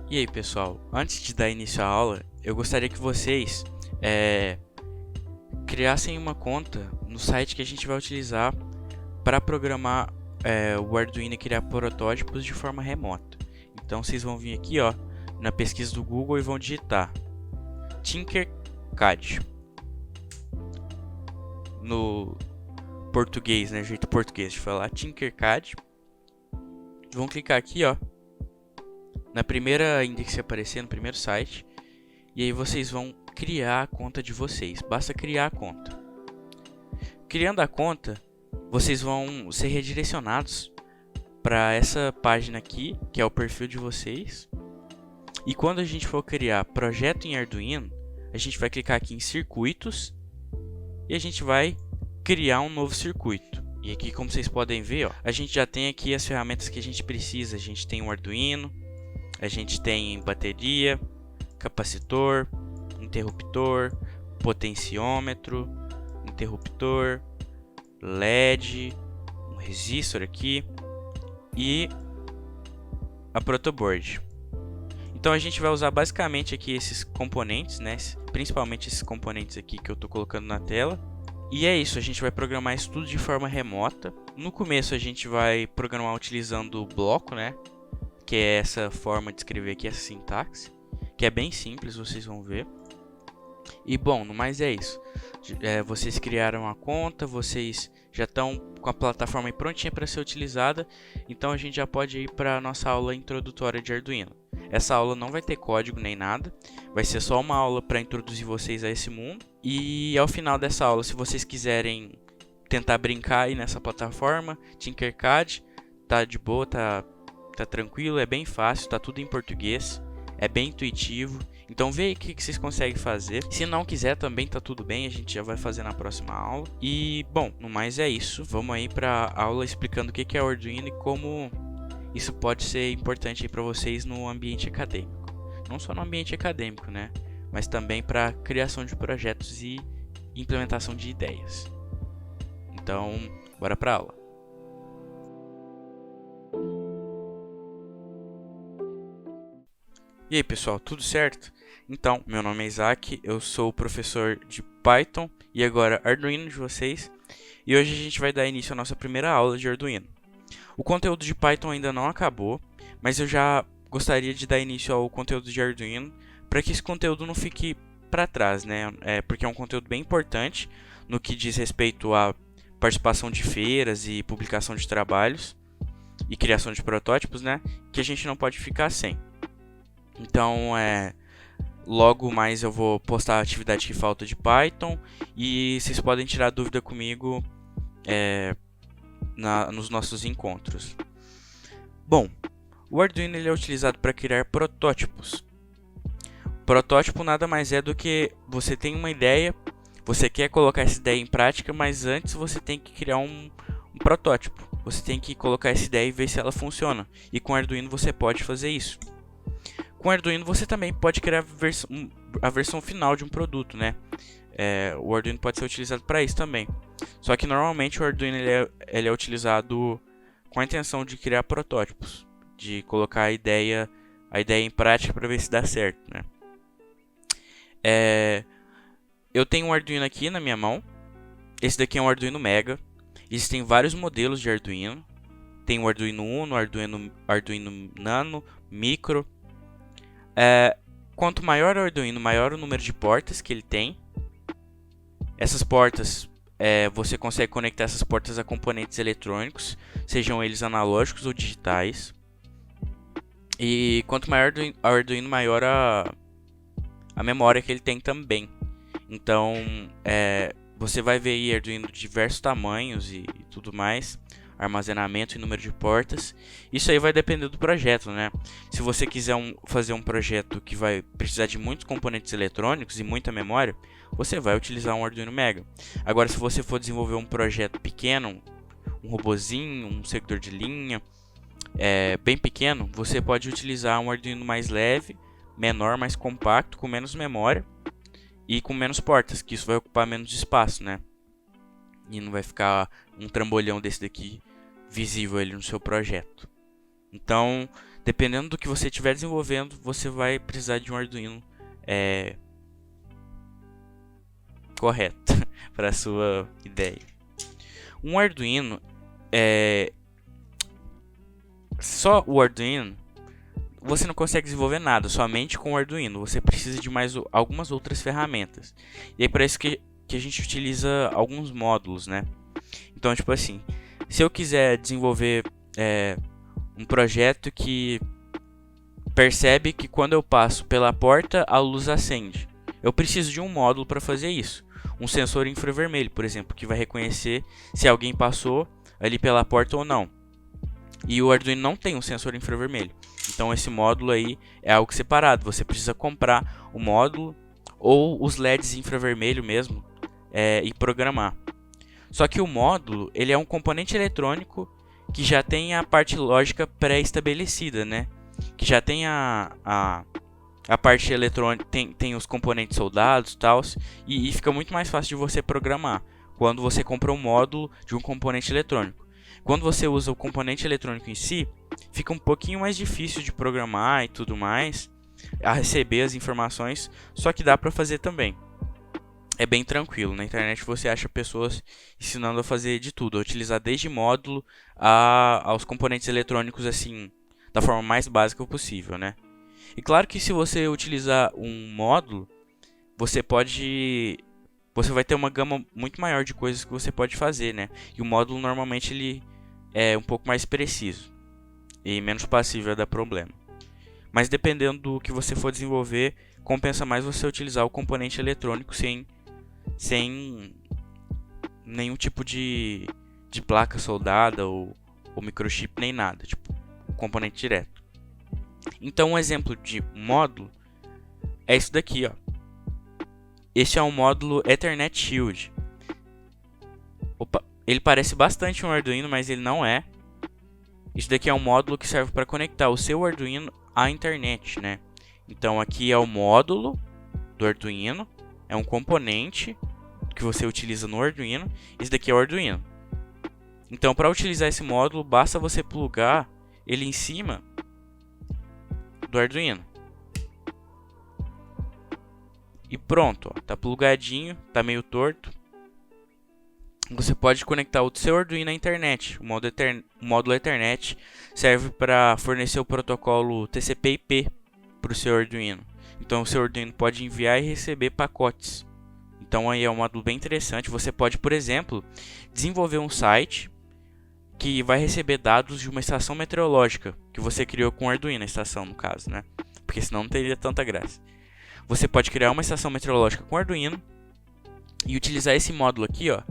E aí, pessoal, antes de dar início à aula, eu gostaria que vocês criassem uma conta no site que a gente vai utilizar para programar o Arduino e criar protótipos de forma remota. Então, vocês vão vir aqui, ó, na pesquisa do Google e vão digitar Tinkercad no português, né, jeito português de falar, Tinkercad. Vão clicar aqui, ó, na primeira index que aparecer, no primeiro site, e aí vocês vão criar a conta de vocês. Basta criar a conta. Criando a conta, vocês vão ser redirecionados para essa página aqui, que é o perfil de vocês. E quando a gente for criar projeto em Arduino, a gente vai clicar aqui em circuitos e a gente vai criar um novo circuito. E aqui, como vocês podem ver, ó, a gente já tem aqui as ferramentas que a gente precisa. A gente tem o Arduino, a gente tem bateria, capacitor, interruptor, potenciômetro, interruptor, LED, um resistor aqui e a protoboard. Então a gente vai usar basicamente aqui esses componentes, né? Principalmente esses componentes aqui que eu estou colocando na tela. E é isso, a gente vai programar isso tudo de forma remota. No começo a gente vai programar utilizando o bloco, né? Que é essa forma de escrever aqui, essa sintaxe, que é bem simples, vocês vão ver. E bom, no mais é isso. Vocês criaram a conta, vocês já estão com a plataforma aí prontinha para ser utilizada, então a gente já pode ir para a nossa aula introdutória de Arduino. Essa aula não vai ter código nem nada, vai ser só uma aula para introduzir vocês a esse mundo. E ao final dessa aula, se vocês quiserem tentar brincar aí nessa plataforma, Tinkercad, tá de boa, tá tranquilo, é bem fácil, tá tudo em português, é bem intuitivo. Então vê aí o que vocês conseguem fazer. Se não quiser também tá tudo bem, a gente já vai fazer na próxima aula. E bom, no mais é isso. Vamos aí para a aula explicando o que é o Arduino e como isso pode ser importante para vocês no ambiente acadêmico. Não só no ambiente acadêmico, né? Mas também para criação de projetos e implementação de ideias. Então, bora para a aula. E aí, pessoal, tudo certo? Então, meu nome é Isaac, eu sou o professor de Python e agora Arduino de vocês. E hoje a gente vai dar início à nossa primeira aula de Arduino. O conteúdo de Python ainda não acabou, mas eu já gostaria de dar início ao conteúdo de Arduino para que esse conteúdo não fique para trás, né? Porque é um conteúdo bem importante no que diz respeito à participação de feiras e publicação de trabalhos e criação de protótipos, né? Que a gente não pode ficar sem. Então, logo mais eu vou postar a atividade que falta de Python e vocês podem tirar dúvida comigo nos nossos encontros. Bom, o Arduino ele é utilizado para criar protótipos. Protótipo nada mais é do que você tem uma ideia, você quer colocar essa ideia em prática, mas antes você tem que criar um protótipo. Você tem que colocar essa ideia e ver se ela funciona. E com o Arduino você pode fazer isso. Com o Arduino você também pode criar a versão final de um produto, né? O Arduino pode ser utilizado para isso também. Só que normalmente o Arduino ele é utilizado com a intenção de criar protótipos, de colocar a ideia em prática para ver se dá certo, né? Eu tenho um Arduino aqui na minha mão. Esse daqui é um Arduino Mega. Existem vários modelos de Arduino. Tem o Arduino Uno, Arduino Nano, Micro. Quanto maior o Arduino, maior o número de portas que ele tem. Essas portas, você consegue conectar essas portas a componentes eletrônicos, sejam eles analógicos ou digitais. E quanto maior o Arduino, maior a memória que ele tem também. Então, você vai ver aí Arduino de diversos tamanhos e tudo mais. Armazenamento e número de portas. Isso aí vai depender do projeto, né? Se você quiser fazer um projeto que vai precisar de muitos componentes eletrônicos e muita memória, você vai utilizar um Arduino Mega. Agora, se você for desenvolver um projeto pequeno, um robozinho, um seguidor de linha, bem pequeno, você pode utilizar um Arduino mais leve, menor, mais compacto, com menos memória e com menos portas, que isso vai ocupar menos espaço, né? E não vai ficar um trambolhão desse daqui visível ali no seu projeto. Então, dependendo do que você estiver desenvolvendo, você vai precisar de um Arduino correto para a sua ideia. Um Arduino só o Arduino você não consegue desenvolver nada somente com o Arduino. Você precisa de mais algumas outras ferramentas. E aí para isso que a gente utiliza alguns módulos, né? Então, tipo assim, se eu quiser desenvolver um projeto que percebe que quando eu passo pela porta a luz acende, eu preciso de um módulo para fazer isso. Um sensor infravermelho, por exemplo, que vai reconhecer se alguém passou ali pela porta ou não. E o Arduino não tem um sensor infravermelho. Então esse módulo aí é algo separado. Você precisa comprar o módulo ou os LEDs infravermelho mesmo e programar. Só que o módulo ele é um componente eletrônico que já tem a parte lógica pré-estabelecida, né? Que já tem a parte eletrônica, tem os componentes soldados e tal, e fica muito mais fácil de você programar quando você compra um módulo de um componente eletrônico. Quando você usa o componente eletrônico em si, fica um pouquinho mais difícil de programar e tudo mais, a receber as informações, só que dá para fazer também. É bem tranquilo, na internet você acha pessoas ensinando a fazer de tudo, a utilizar desde módulo aos componentes eletrônicos assim, da forma mais básica possível, né? E claro que se você utilizar um módulo, você vai ter uma gama muito maior de coisas que você pode fazer, né? E o módulo normalmente ele é um pouco mais preciso e menos passível a dar problema. Mas dependendo do que você for desenvolver, compensa mais você utilizar o componente eletrônico sem nenhum tipo de placa soldada ou microchip nem nada, tipo componente direto. Então um exemplo de módulo é isso daqui, ó. Este é um módulo Ethernet Shield. Opa, ele parece bastante um Arduino, mas ele não é. Isso daqui é um módulo que serve para conectar o seu Arduino à internet, né? Então aqui é o módulo do Arduino, é um componente que você utiliza no Arduino. Esse daqui é o Arduino. Então para utilizar esse módulo, basta você plugar ele em cima do Arduino. E pronto, ó, tá plugadinho, tá meio torto. Você pode conectar o seu Arduino à internet. O módulo Ethernet serve para fornecer o protocolo TCP/IP para o seu Arduino. Então o seu Arduino pode enviar e receber pacotes. Então aí é um módulo bem interessante. Você pode, por exemplo, desenvolver um site que vai receber dados de uma estação meteorológica que você criou com o Arduino, a estação no caso, né? Porque senão não teria tanta graça. Você pode criar uma estação meteorológica com Arduino e utilizar esse módulo aqui, ó,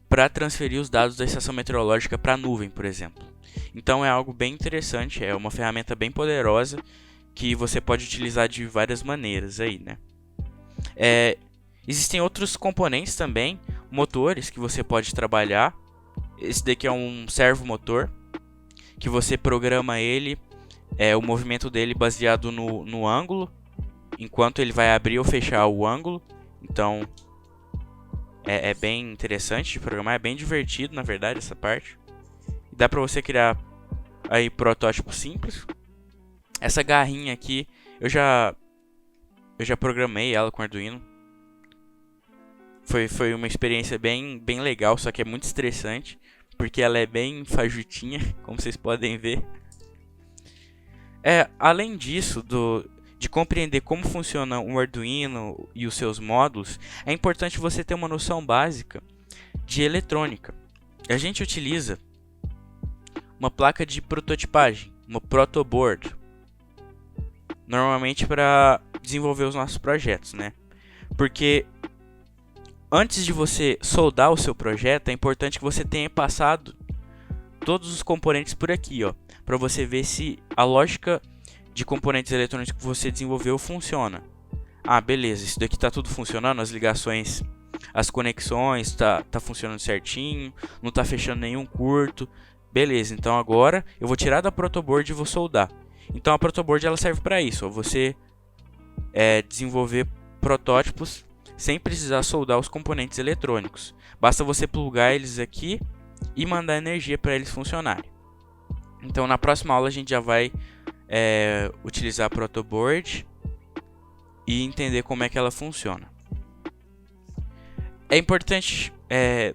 para transferir os dados da estação meteorológica para a nuvem, por exemplo. Então é algo bem interessante, é uma ferramenta bem poderosa que você pode utilizar de várias maneiras aí, né? Existem outros componentes também, motores que você pode trabalhar. Esse daqui é um servomotor que você programa ele, o movimento dele baseado no ângulo, enquanto ele vai abrir ou fechar o ângulo. Então é bem interessante de programar, é bem divertido na verdade essa parte. E dá pra você criar aí protótipos simples. Essa garrinha aqui eu já programei ela com Arduino. Foi uma experiência bem legal, só que é muito estressante, porque ela é bem fajutinha, como vocês podem ver. Além disso, de compreender como funciona o Arduino e os seus módulos, é importante você ter uma noção básica de eletrônica. A gente utiliza uma placa de prototipagem, uma protoboard, normalmente para desenvolver os nossos projetos, né? Porque antes de você soldar o seu projeto, é importante que você tenha passado todos os componentes por aqui, ó, para você ver se a lógica de componentes eletrônicos que você desenvolveu funciona. Ah, beleza, isso daqui está tudo funcionando, as ligações, as conexões, tá funcionando certinho, não está fechando nenhum curto. Beleza, então agora eu vou tirar da protoboard e vou soldar. Então a protoboard ela serve para isso, ó, você desenvolver protótipos sem precisar soldar os componentes eletrônicos. Basta você plugar eles aqui e mandar energia para eles funcionarem. Então na próxima aula a gente já vai utilizar a protoboard e entender como é que ela funciona. É importante,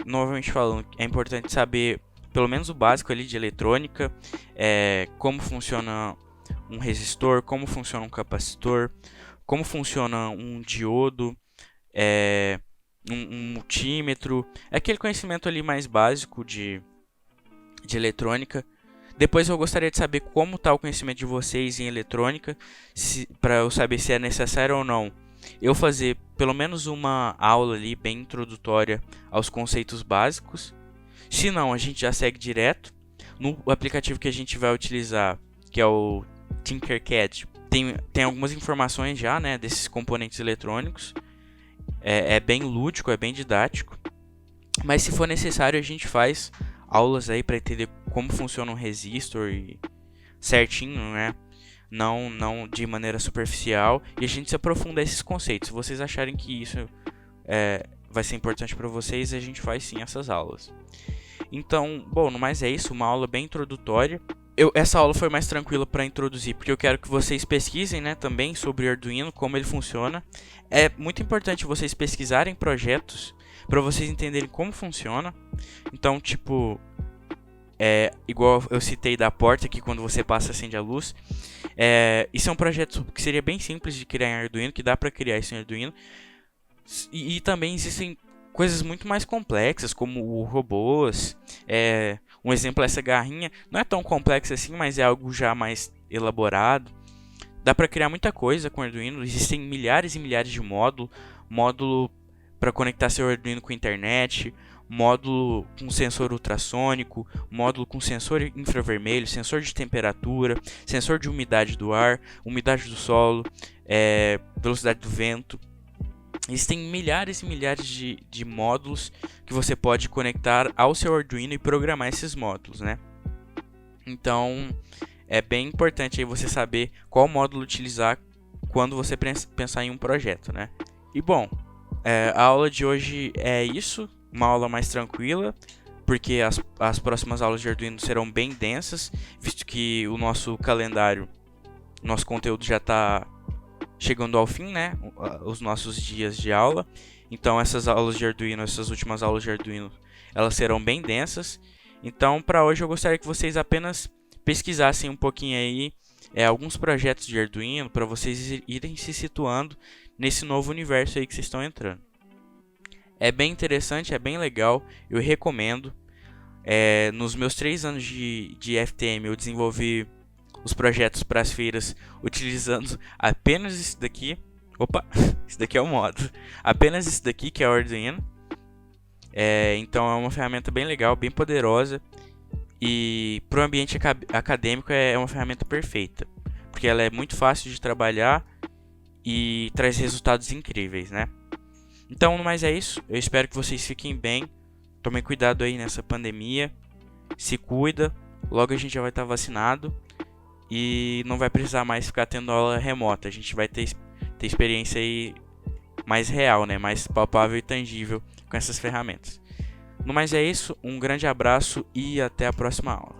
novamente falando, é importante saber pelo menos o básico ali de eletrônica, como funciona um resistor, como funciona um capacitor, como funciona um diodo, um multímetro, aquele conhecimento ali mais básico de eletrônica. Depois eu gostaria de saber como está o conhecimento de vocês em eletrônica, para eu saber se é necessário ou não eu fazer pelo menos uma aula ali bem introdutória aos conceitos básicos. Se não, a gente já segue direto. No aplicativo que a gente vai utilizar, que é o Tinkercad, tem algumas informações já, né, desses componentes eletrônicos. É bem lúdico, é bem didático. Mas se for necessário, a gente faz aulas aí para entender como funciona um resistor e certinho, né? Não de maneira superficial, e a gente se aprofunda esses conceitos. Se vocês acharem que isso vai ser importante para vocês, a gente faz sim essas aulas. Então, bom, no mais é isso, uma aula bem introdutória. Essa aula foi mais tranquila para introduzir, porque eu quero que vocês pesquisem, né, também sobre o Arduino, como ele funciona. É muito importante vocês pesquisarem projetos para vocês entenderem como funciona. Então, tipo, igual eu citei da porta aqui, quando você passa acende a luz. Isso é um projeto que seria bem simples de criar em Arduino, que dá para criar isso em Arduino. E também existem coisas muito mais complexas, como robôs. Um exemplo é essa garrinha. Não é tão complexa assim, mas é algo já mais elaborado. Dá para criar muita coisa com Arduino. Existem milhares e milhares de módulo para conectar seu Arduino com a internet, módulo com sensor ultrassônico, módulo com sensor infravermelho, sensor de temperatura, sensor de umidade do ar, umidade do solo, velocidade do vento. Existem milhares e milhares de módulos que você pode conectar ao seu Arduino e programar esses módulos, né? Então, é bem importante aí você saber qual módulo utilizar quando você pensar em um projeto, né? E bom, a aula de hoje é isso, uma aula mais tranquila, porque as próximas aulas de Arduino serão bem densas, visto que o nosso calendário, nosso conteúdo já está chegando ao fim, né? Os nossos dias de aula. Então essas aulas de Arduino, essas últimas aulas de Arduino, elas serão bem densas. Então para hoje eu gostaria que vocês apenas pesquisassem um pouquinho aí alguns projetos de Arduino, para vocês irem se situando nesse novo universo aí que vocês estão entrando. É bem interessante, é bem legal, eu recomendo. Nos meus 3 anos de FTM eu desenvolvi os projetos para as feiras utilizando apenas isso daqui. Opa, isso daqui é o modo. Apenas isso daqui, que é o Arduino. Então é uma ferramenta bem legal, bem poderosa. E para o ambiente acadêmico é uma ferramenta perfeita, porque ela é muito fácil de trabalhar e traz resultados incríveis, né? Então, no mais é isso. Eu espero que vocês fiquem bem. Tomem cuidado aí nessa pandemia. Se cuida. Logo a gente já vai estar vacinado. E não vai precisar mais ficar tendo aula remota. A gente vai ter experiência aí mais real, né? Mais palpável e tangível com essas ferramentas. No mais é isso. Um grande abraço e até a próxima aula.